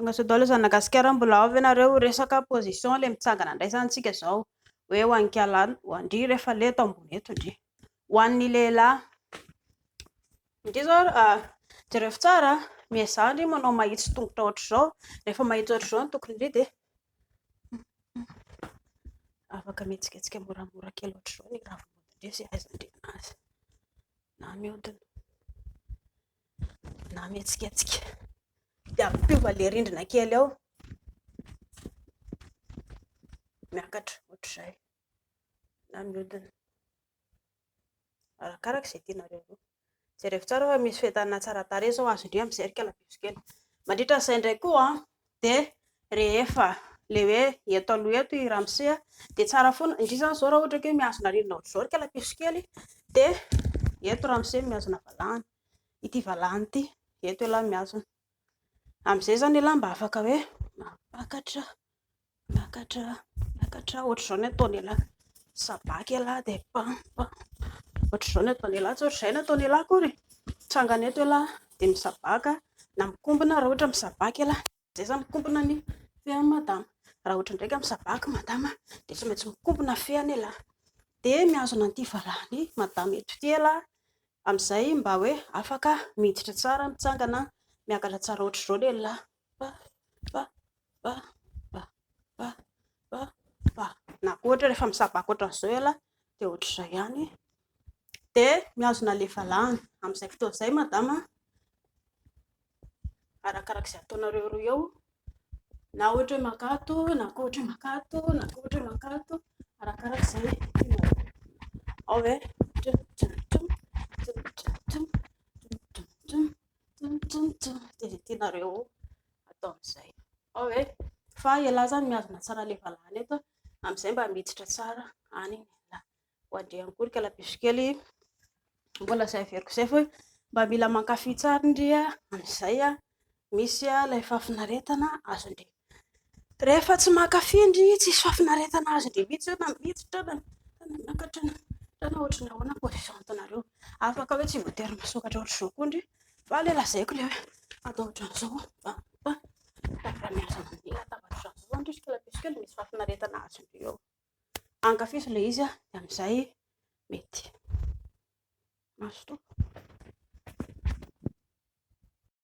Tonga sao daholo Zanagasikara mbola avy ianareo resaka position le mitsangana indray zany tsika zao hoe ho an'ny kialahy ho andry rehefa le eto ambony eto indry ho an'ny lehilahy indry zao jereo tsara miezah indry manao mahitsy tongotra ohatra zao rehefa mahitsy ohatra zao ny tokony indry dia afaka mihetsiketsika moramora kely ohatra zao ny ravim-body indry sy aizandry anazy na mihodina na mihetsiketsika dia ampiova le rindrina kely ao miakatra ohatr'izay na mihodina arakarak'izay tianareo roa jereo tsara fa misy fentanana tsara tarehy zao azo indry amin'ny cercle bisikely mandritra izay indray koa dia rehefa le hoe eto aloha eto i ramose dia tsara foana indry zany zao raha ohatra hoe mihazona rindrina ohatra zao cercle bisikely dia eto ramose mihazona valahany ity valahany ity eto ialahy mihazona amin'izay zany ialahy mba afaka hoe miakatra ohatra zao ny ataony ialahy sabaka ialahy dia ohatra zao ny ataony ialahy tsy ohatra izay ny ataony ialahy akory tsangana eto ialahy dia misabaka na mikombona raha ohatra misabaka ialahy izay zany mikombona ny fean'ny madama raha ohatra ndraika misabaka madama dia tsy maintsy mikombona feany ialahy dia mihazona an'ity valahany madama eto ity ialahy amin'izay mba hoe afaka miditra tsara mitsangana miakatra tsara ohatra zao lehilahy na koa ohatra rehefa misabaka ohatran'izao ialahy dia ohatr'izay ihany dia mihazona le valahany amin'izay fotoana izay madama arakarak'izay ataonareo roa eo na ohatra hoe makato na koa ohatra hoe makato arakarak'izay ao hoe dia izay tianareo atao amin'izay ao hoe fa ialahy zany mihazona tsara le valahany eto amin'izay mba miditra tsara any ho andrehany koa cercle bisikely mbola izay averiko izay fa mba mila mankafy tsara indry amin'izay misy ilay fahafinaretana azo indry rehefa tsy mankafy indry tsisy fahafinaretana azo indry mihitsy na miditra na miakatra na ohatra ny ahoana position ataonareo afaka hoe tsy voatery misokatra ohatra izao koa indry fa le lazaiko le hoe atao ohatran'izao raha mihazona ny latabatra ohatran'izao indry cercle bisikely misy fahafinaretana azo indry eo ankafy ilay izy dia amin'izay mety mazotoa